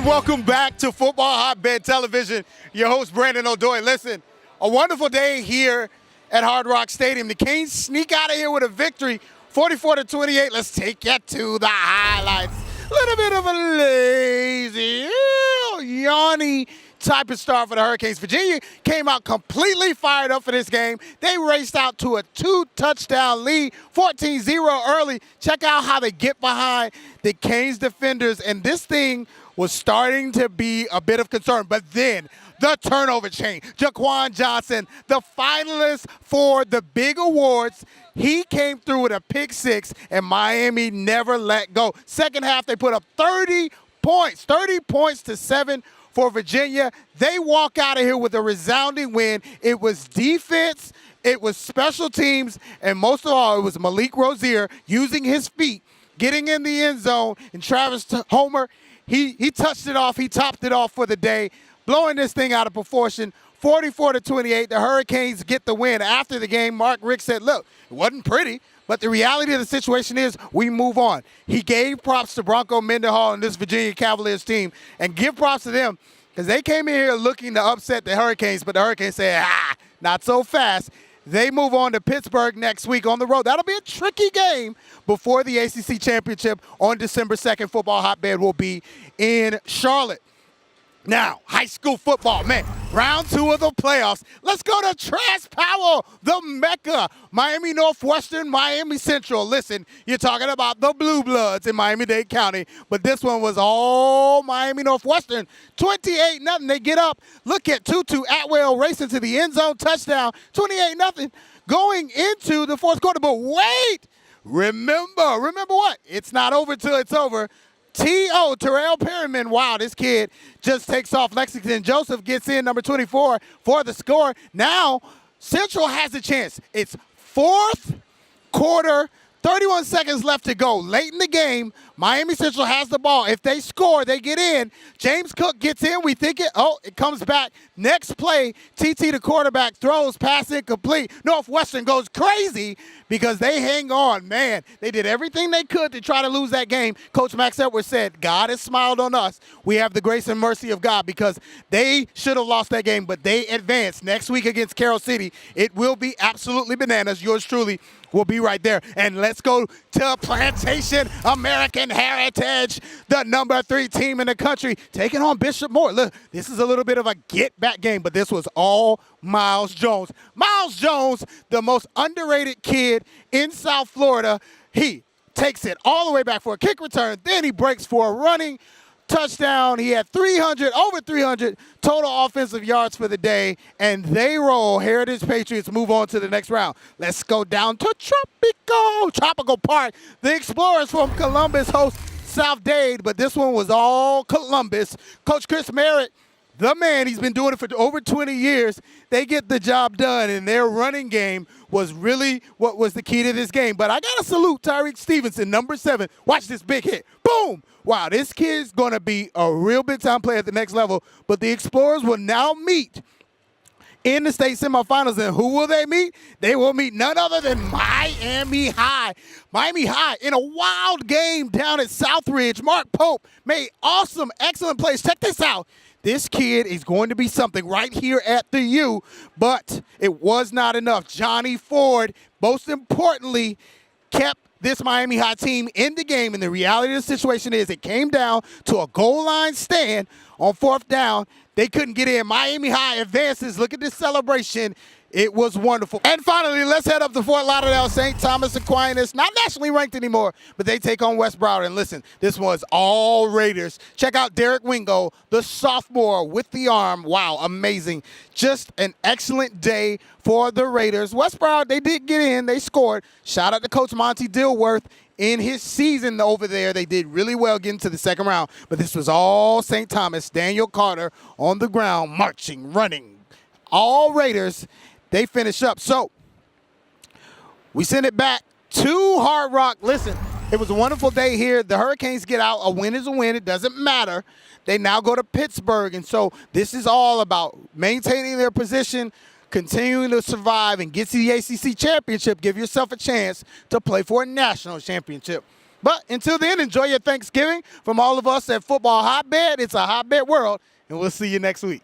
And welcome back to Football Hotbed Television. Your host, Brandon O'Doy. Listen, a wonderful day here at Hard Rock Stadium. The Canes sneak out of here with a victory, 44-28. Let's take you to the highlights. A little bit of a lazy, yawny type of start for the Hurricanes. Virginia came out completely fired up for this game. They raced out to a 2-touchdown lead, 14-0 early. Check out how they get behind the Canes defenders, and this thing was starting to be a bit of concern. But then the turnover chain. Jaquan Johnson, the finalist for the big awards, he came through with a pick six, and Miami never let go. Second half, they put up 30 points to 7 for Virginia. They walk out of here with a resounding win. It was defense, it was special teams, and most of all, it was Malik Rozier using his feet, getting in the end zone, and Travis Homer, he touched it off, he topped it off for the day, blowing this thing out of proportion. 44-28, the Hurricanes get the win. After the game, Mark Richt said, look, it wasn't pretty, but the reality of the situation is we move on. He gave props to Bronco Mendenhall and this Virginia Cavaliers team, and give props to them because they came in here looking to upset the Hurricanes, but the Hurricanes said, not so fast. They move on to Pittsburgh next week on the road. That'll be a tricky game before the ACC Championship on December 2nd. Football Hotbed will be in Charlotte. Now, high school football, man, round 2 of the playoffs. Let's go to Trash Powell, the Mecca. Miami Northwestern, Miami Central. Listen, you're talking about the Blue Bloods in Miami-Dade County, but this one was all Miami Northwestern. 28-0, they get up. Look at Tutu Atwell racing to the end zone, touchdown, 28-0, going into the fourth quarter. But wait, remember what? It's not over till it's over. T.O. Terrell Perryman, wow, this kid just takes off. Lexington Joseph gets in, number 24, for the score. Now, Central has a chance. It's fourth quarter, 31 seconds left to go. Late in the game, Miami Central has the ball. If they score, they get in. James Cook gets in. We think it comes back. Next play, TT, the quarterback, throws, pass incomplete. Northwestern goes crazy because they hang on. Man, they did everything they could to try to lose that game. Coach Max Edwards said, God has smiled on us. We have the grace and mercy of God because they should have lost that game, but they advanced. Next week against Carroll City, it will be absolutely bananas. Yours truly will be right there. And let's go to Plantation American Heritage, the number 3 team in the country, taking on Bishop Moore. Look, this is a little bit of a get-back game, but this was all Miles Jones. Miles Jones, the most underrated kid in South Florida. He takes it all the way back for a kick return. Then he breaks for a running touchdown. He had over 300 total offensive yards for the day, and they roll. Heritage Patriots move on to the next round. Let's go down to Tropical Park. The Explorers from Columbus host South Dade, but this one was all Columbus. Coach Chris Merritt, the man, he's been doing it for over 20 years. They get the job done, and their running game was really what was the key to this game. But I got to salute Tyreek Stevenson, number 7. Watch this big hit. Boom! Wow, this kid's going to be a real big-time player at the next level. But the Explorers will now meet in the state semifinals. And who will they meet? They will meet none other than Miami High. Miami High in a wild game down at Southridge. Mark Pope made awesome, excellent plays. Check this out. This kid is going to be something right here at the U, but it was not enough. Johnny Ford, most importantly, kept this Miami High team in the game, and the reality of the situation is it came down to a goal line stand on 4th down. They couldn't get in. Miami High advances. Look at this celebration. It was wonderful. And finally, let's head up to Fort Lauderdale. St. Thomas Aquinas, not nationally ranked anymore, but they take on West Broward. And listen, this was all Raiders. Check out Derek Wingo, the sophomore with the arm. Wow, amazing. Just an excellent day for the Raiders. West Broward, they did get in. They scored. Shout out to Coach Monty Dilworth. In his season over there, they did really well getting to the second round. But this was all St. Thomas. Daniel Carter on the ground, marching, running. All Raiders. They finish up. So we send it back to Hard Rock. Listen, it was a wonderful day here. The Hurricanes get out. A win is a win. It doesn't matter. They now go to Pittsburgh. And so this is all about maintaining their position, continuing to survive, and get to the ACC championship. Give yourself a chance to play for a national championship. But until then, enjoy your Thanksgiving from all of us at Football Hotbed. It's a hotbed world, and we'll see you next week.